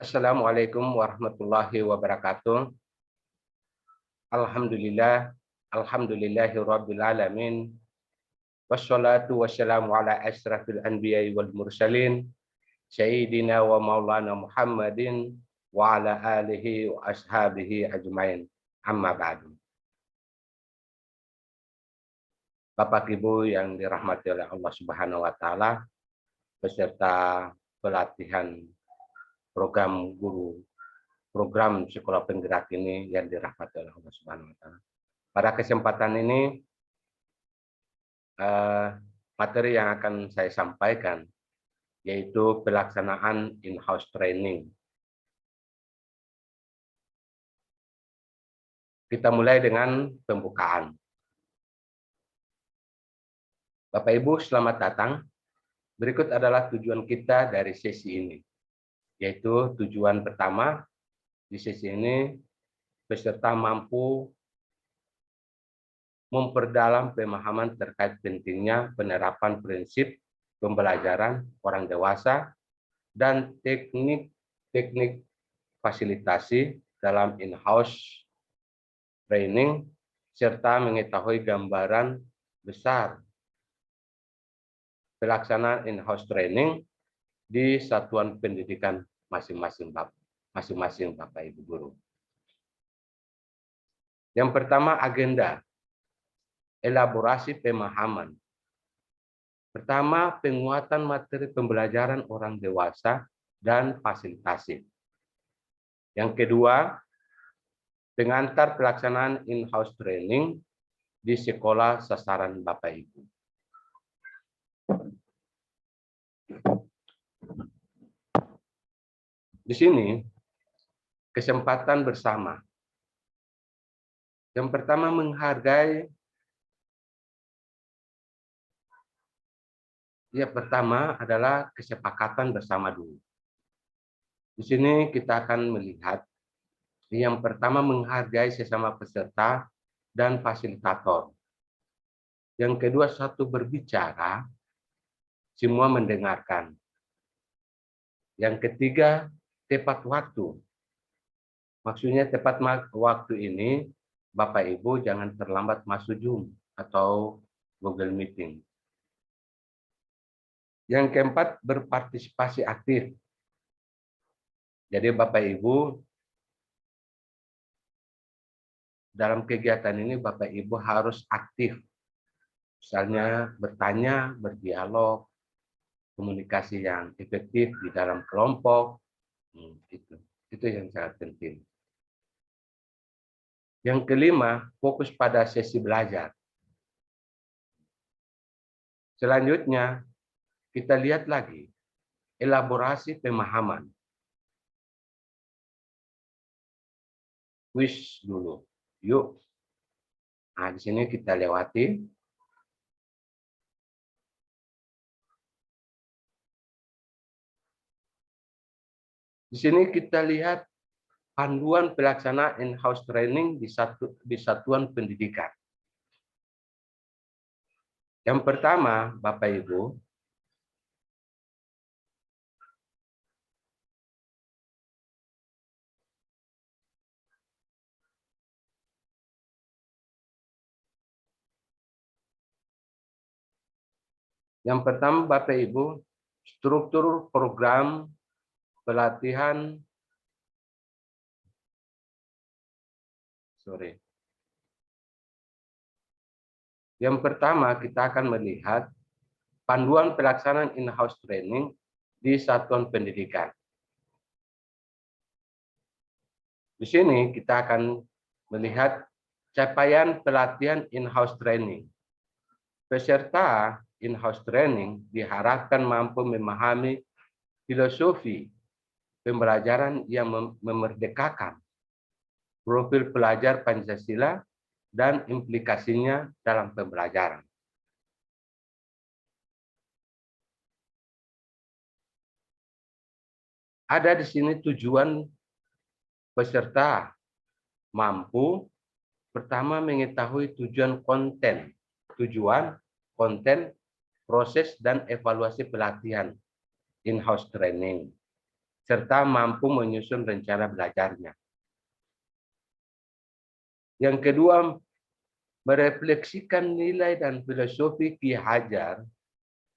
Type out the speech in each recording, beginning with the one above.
Assalamualaikum warahmatullahi wabarakatuh. Alhamdulillah, alhamdulillahirabbil alamin. Wassalatu wassalamu ala asyrafil anbiya'i wal mursalin, sayyidina wa maulana Muhammadin wa ala alihi wa ashabihi ajmain. Amma ba'du. Bapak Ibu yang dirahmati oleh Allah Subhanahu wa taala, beserta pelatihan program sekolah penggerak ini yang dirahmati oleh Allah Subhanahu wa taala. Pada kesempatan ini materi yang akan saya sampaikan yaitu pelaksanaan in-house training. Kita mulai dengan pembukaan. Bapak Ibu, selamat datang. Berikut adalah tujuan kita dari sesi ini. Yaitu tujuan pertama, di sesi ini peserta mampu memperdalam pemahaman terkait pentingnya penerapan prinsip pembelajaran orang dewasa dan teknik-teknik fasilitasi dalam in-house training, serta mengetahui gambaran besar pelaksanaan in-house training di satuan pendidikan masing-masing Bapak Ibu guru. Yang pertama, agenda elaborasi pemahaman. Pertama, penguatan materi pembelajaran orang dewasa dan fasilitasi. Yang kedua, pengantar pelaksanaan in-house training di sekolah sasaran Bapak Ibu. Di sini, kesempatan bersama. Yang pertama, menghargai. Yang pertama adalah kesepakatan bersama dulu. Di sini kita akan melihat yang pertama, menghargai sesama peserta dan fasilitator. Yang kedua, satu berbicara, semua mendengarkan. Yang ketiga, tepat waktu. Maksudnya tepat waktu ini, Bapak Ibu jangan terlambat masuk Zoom atau Google Meeting. Yang keempat, berpartisipasi aktif. Jadi Bapak Ibu, dalam kegiatan ini Bapak Ibu harus aktif. Misalnya bertanya, berdialog, komunikasi yang efektif di dalam kelompok. Itu yang sangat penting. Yang kelima, fokus pada sesi belajar. Selanjutnya, kita lihat lagi elaborasi pemahaman. Quiz dulu. Yuk. Nah, di sini kita lewati. Di sini kita lihat panduan pelaksanaan in-house training di satuan pendidikan. Yang pertama, Bapak Ibu, Bapak Ibu, struktur program pelatihan. Yang pertama, kita akan melihat panduan pelaksanaan in-house training di satuan pendidikan. Di sini kita akan melihat capaian pelatihan in-house training. Peserta in-house training diharapkan mampu memahami filosofi pembelajaran yang memerdekakan, profil pelajar Pancasila, dan implikasinya dalam pembelajaran. Ada di sini tujuan peserta mampu pertama mengetahui tujuan konten, proses, dan evaluasi pelatihan in-house training. serta mampu menyusun rencana belajarnya. Yang kedua, merefleksikan nilai dan filosofi Ki Hajar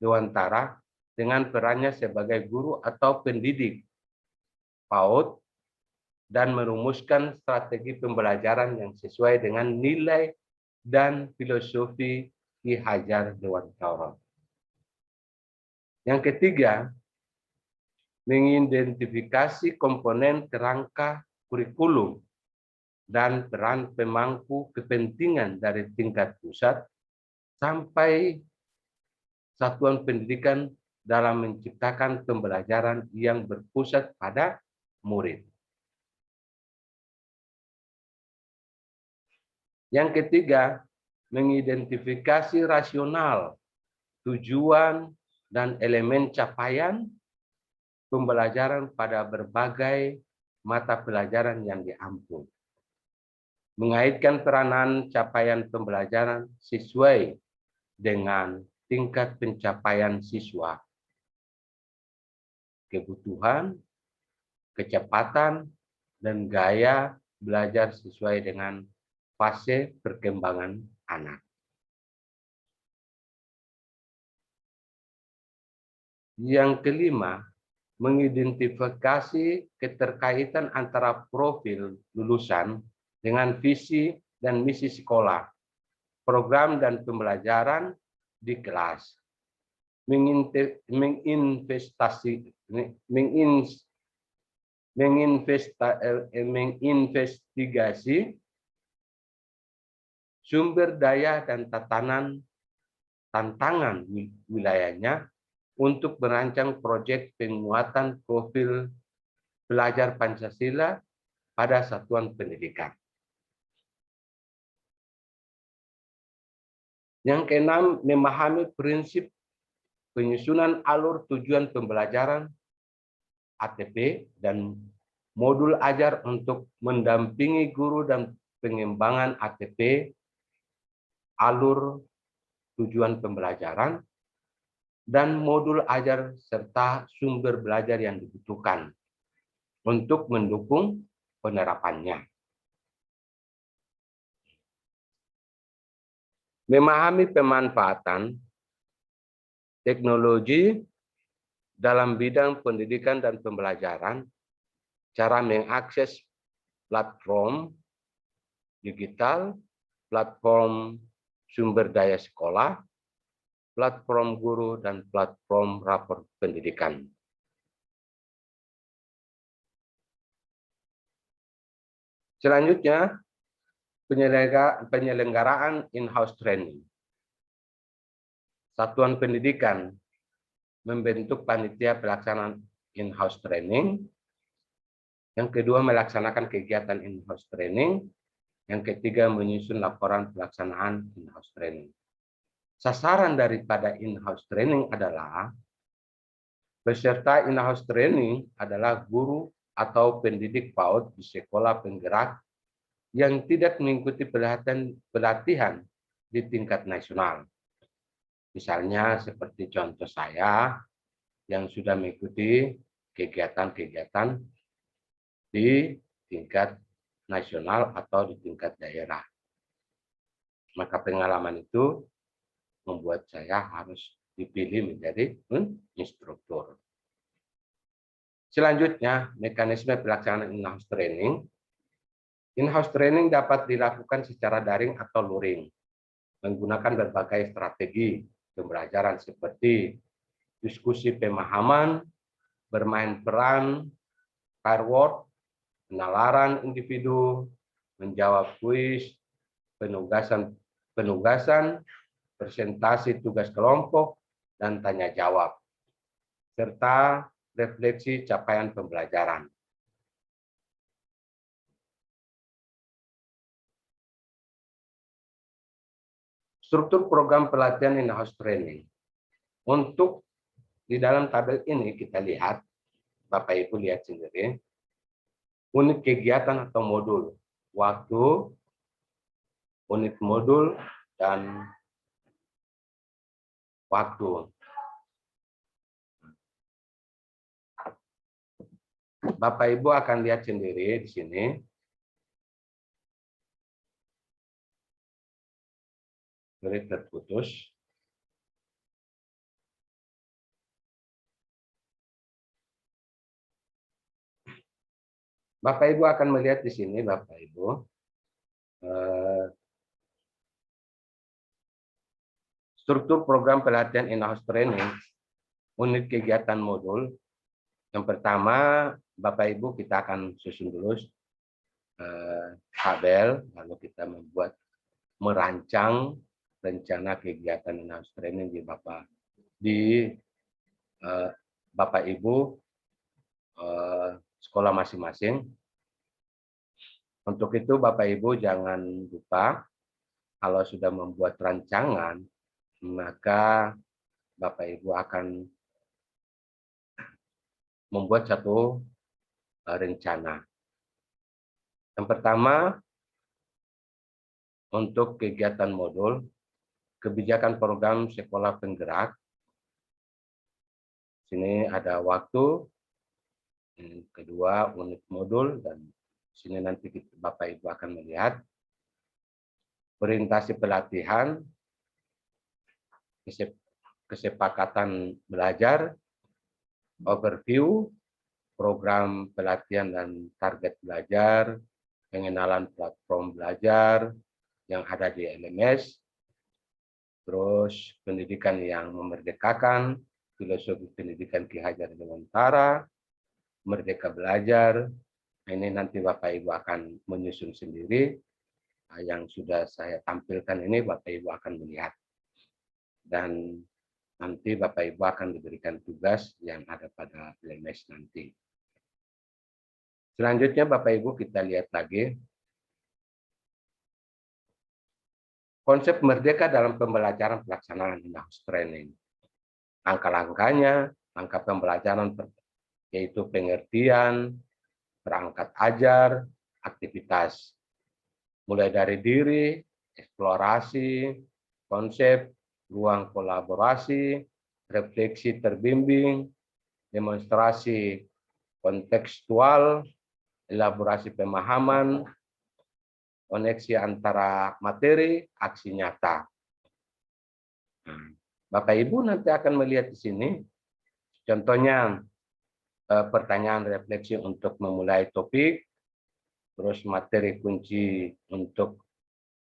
Dewantara dengan perannya sebagai guru atau pendidik PAUD dan merumuskan strategi pembelajaran yang sesuai dengan nilai dan filosofi Ki Hajar Dewantara. Yang ketiga, mengidentifikasi komponen kerangka kurikulum dan peran pemangku kepentingan dari tingkat pusat sampai satuan pendidikan dalam menciptakan pembelajaran yang berpusat pada murid. Yang ketiga, mengidentifikasi rasional, tujuan, dan elemen capaian pembelajaran pada berbagai mata pelajaran yang diampu. Mengaitkan peranan capaian pembelajaran sesuai dengan tingkat pencapaian siswa, kebutuhan, kecepatan, dan gaya belajar sesuai dengan fase perkembangan anak. Yang kelima, mengidentifikasi keterkaitan antara profil lulusan dengan visi dan misi sekolah, program dan pembelajaran di kelas. Menginvestigasi sumber daya dan tantangan wilayahnya untuk merancang proyek penguatan profil belajar Pancasila pada satuan pendidikan. Yang keenam, memahami prinsip penyusunan alur tujuan pembelajaran ATP dan modul ajar untuk mendampingi guru dan pengembangan ATP, alur tujuan pembelajaran, dan modul ajar serta sumber belajar yang dibutuhkan untuk mendukung penerapannya. Memahami pemanfaatan teknologi dalam bidang pendidikan dan pembelajaran, cara mengakses platform digital, platform sumber daya sekolah, platform guru, dan platform rapor pendidikan. Selanjutnya, penyelenggaraan in-house training. Satuan pendidikan membentuk panitia pelaksanaan in-house training. Yang kedua, melaksanakan kegiatan in-house training. Yang ketiga, menyusun laporan pelaksanaan in-house training. Sasaran daripada in-house training adalah peserta in-house training adalah guru atau pendidik PAUD di sekolah penggerak yang tidak mengikuti pelatihan di tingkat nasional. Misalnya seperti contoh saya yang sudah mengikuti kegiatan-kegiatan di tingkat nasional atau di tingkat daerah. Maka pengalaman itu membuat saya harus dipilih menjadi instruktur. Selanjutnya, mekanisme pelaksanaan in-house training. In-house training dapat dilakukan secara daring atau luring, menggunakan berbagai strategi pembelajaran seperti diskusi pemahaman, bermain peran, pair work, penalaran individu, menjawab kuis, penugasan, presentasi tugas kelompok, dan tanya jawab, serta refleksi capaian pembelajaran. Struktur program pelatihan in-house training. Untuk di dalam tabel ini kita lihat, Bapak Ibu lihat sendiri, unit kegiatan atau modul, waktu, unit modul, dan waktu. Bapak Ibu akan lihat sendiri di sini. Ini terputus. Bapak Ibu akan melihat di sini, Bapak Ibu, struktur program pelatihan in-house training, unit kegiatan modul. Yang pertama, Bapak Ibu, kita akan susun dulu tabel, lalu kita merancang rencana kegiatan in-house training di Bapak Ibu sekolah masing-masing. Untuk itu Bapak Ibu jangan lupa kalau sudah membuat rancangan, maka Bapak Ibu akan membuat satu rencana. Yang pertama, untuk kegiatan modul, kebijakan program sekolah penggerak. Sini ada waktu, kedua unit modul, dan sini nanti Bapak Ibu akan melihat orientasi pelatihan, kesepakatan belajar, overview, program pelatihan dan target belajar, pengenalan platform belajar yang ada di LMS, terus pendidikan yang memerdekakan, filosofi pendidikan Ki Hajar Dewantara, merdeka belajar. Ini nanti Bapak Ibu akan menyusun sendiri. Yang sudah saya tampilkan ini Bapak Ibu akan melihat. Dan nanti Bapak Ibu akan diberikan tugas yang ada pada LMS nanti. Selanjutnya Bapak Ibu kita lihat lagi. Konsep merdeka dalam pembelajaran pelaksanaan in-house training. Langkah-langkahnya, langkah pembelajaran yaitu pengertian, perangkat ajar, aktivitas. Mulai dari diri, eksplorasi, konsep, ruang kolaborasi, refleksi terbimbing, demonstrasi kontekstual, elaborasi pemahaman, koneksi antara materi, aksi nyata. Bapak Ibu nanti akan melihat di sini, contohnya pertanyaan refleksi untuk memulai topik, terus materi kunci untuk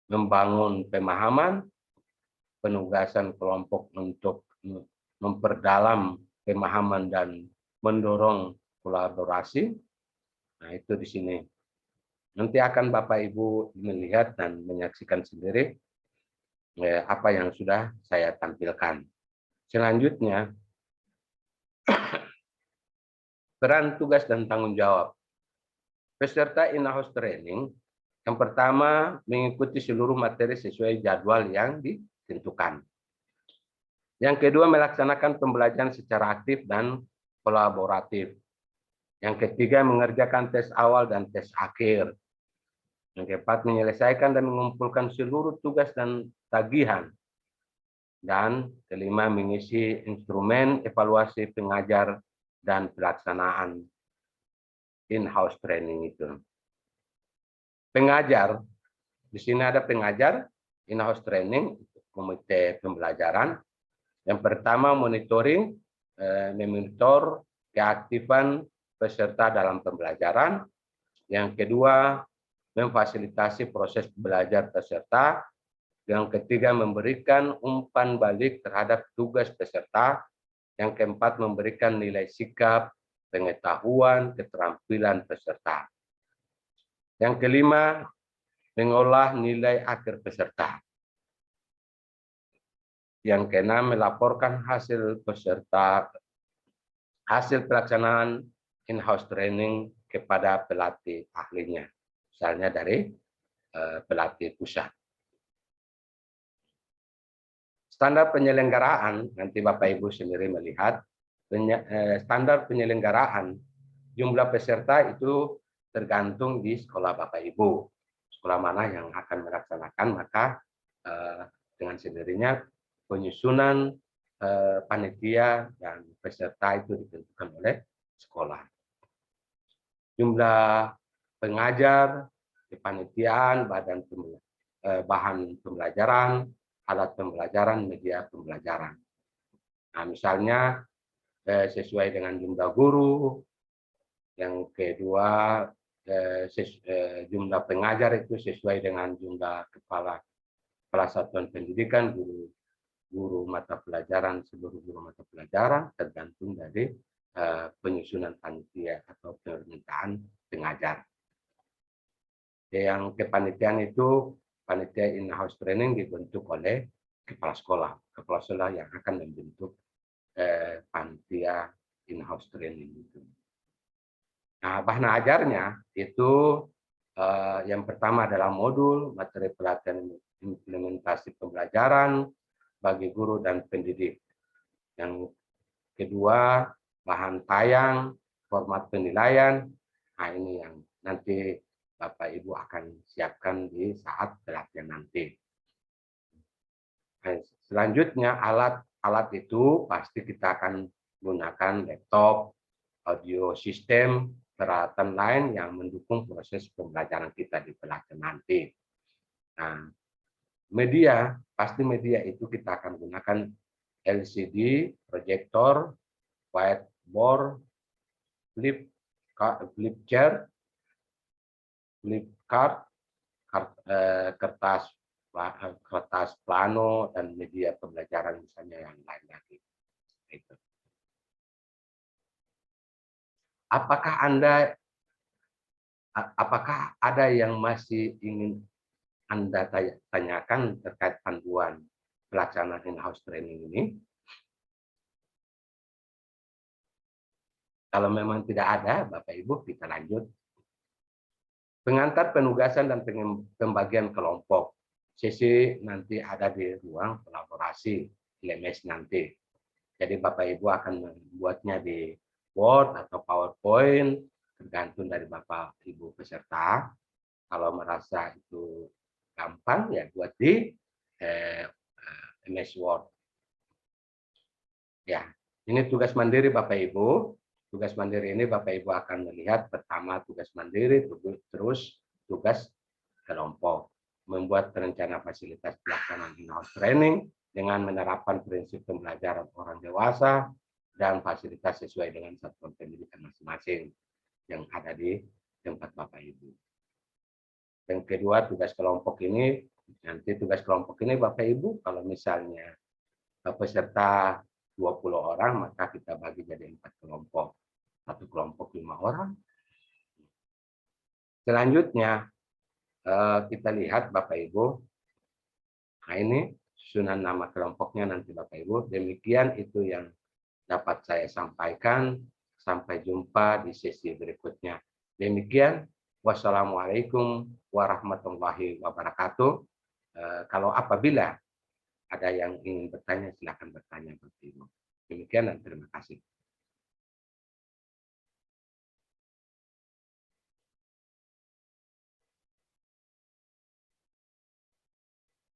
membangun pemahaman, penugasan kelompok untuk memperdalam pemahaman dan mendorong kolaborasi. Nah, itu di sini. Nanti akan Bapak Ibu melihat dan menyaksikan sendiri apa yang sudah saya tampilkan. Selanjutnya, peran, tugas, dan tanggung jawab. Peserta in-house training, yang pertama mengikuti seluruh materi sesuai jadwal yang ditentukan. Yang kedua, melaksanakan pembelajaran secara aktif dan kolaboratif. Yang ketiga, mengerjakan tes awal dan tes akhir. Yang keempat, menyelesaikan dan mengumpulkan seluruh tugas dan tagihan. Dan kelima, mengisi instrumen evaluasi pengajar dan pelaksanaan in-house training itu. Pengajar, di sini ada pengajar in-house training, komite pembelajaran. Yang pertama, monitoring, memonitor keaktifan peserta dalam pembelajaran. Yang kedua, memfasilitasi proses belajar peserta. Yang ketiga, memberikan umpan balik terhadap tugas peserta. Yang keempat, memberikan nilai sikap, pengetahuan, keterampilan peserta. Yang kelima, mengolah nilai akhir peserta. Yang keenam, melaporkan hasil pelaksanaan in-house training kepada pelatih ahlinya, misalnya dari pelatih pusat. Standar penyelenggaraan, nanti Bapak Ibu sendiri melihat, standar penyelenggaraan jumlah peserta itu tergantung di sekolah Bapak Ibu. Sekolah mana yang akan melaksanakan, maka dengan sendirinya penyusunan panitia dan peserta itu ditentukan oleh sekolah. jumlah pengajar, kepanitiaan, bahan pembelajaran, alat pembelajaran, media pembelajaran. Nah, misalnya sesuai dengan jumlah guru, yang kedua jumlah pengajar itu sesuai dengan jumlah kepala satuan pendidikan, guru mata pelajaran, seluruh guru mata pelajaran, tergantung dari penyusunan panitia atau permintaan pengajar. Yang kepanitiaan itu panitia in-house training dibentuk oleh kepala sekolah. Kepala sekolah yang akan membentuk panitia in-house training itu. Nah, bahan ajarnya itu yang pertama adalah modul materi pelatihan implementasi pembelajaran bagi guru dan pendidik. Yang kedua, bahan tayang, format penilaian. Nah, ini yang nanti Bapak Ibu akan siapkan di saat pelatihan nanti. Nah, selanjutnya alat itu pasti kita akan gunakan laptop, audio system, peralatan lain yang mendukung proses pembelajaran kita di pelatihan nanti. Nah, media, pasti media itu kita akan gunakan LCD, proyektor, whiteboard, flip chart, flip card, kertas plano, dan media pembelajaran misalnya yang lain lagi. Itu. Apakah ada yang masih ingin Anda tanyakan terkait panduan pelaksanaan in-house training ini? Kalau memang tidak ada, Bapak Ibu, kita lanjut. Pengantar penugasan dan pembagian kelompok. Sesi nanti ada di ruang kolaborasi LMS nanti. Jadi Bapak Ibu akan membuatnya di Word atau PowerPoint, tergantung dari Bapak Ibu peserta. Kalau merasa itu gampang, ya buat di MS Word. Ya, ini tugas mandiri Bapak Ibu. Tugas mandiri ini Bapak Ibu akan melihat pertama tugas mandiri, terus tugas kelompok. Membuat rencana fasilitas pelaksanaan in-house training dengan menerapkan prinsip pembelajaran orang dewasa dan fasilitas sesuai dengan satuan pendidikan masing-masing yang ada di tempat Bapak Ibu. Yang kedua, tugas kelompok ini, nanti tugas kelompok ini Bapak Ibu, kalau misalnya peserta 20 orang, maka kita bagi jadi 4 kelompok. Satu kelompok 5 orang. Selanjutnya, kita lihat Bapak Ibu, nah ini susunan nama kelompoknya nanti Bapak Ibu. Demikian itu yang dapat saya sampaikan. Sampai jumpa di sesi berikutnya. Demikian, wassalamualaikum warahmatullahi wabarakatuh. Kalau apabila ada yang ingin bertanya, silakan bertanya Bapak Ibu. Demikian dan terima kasih.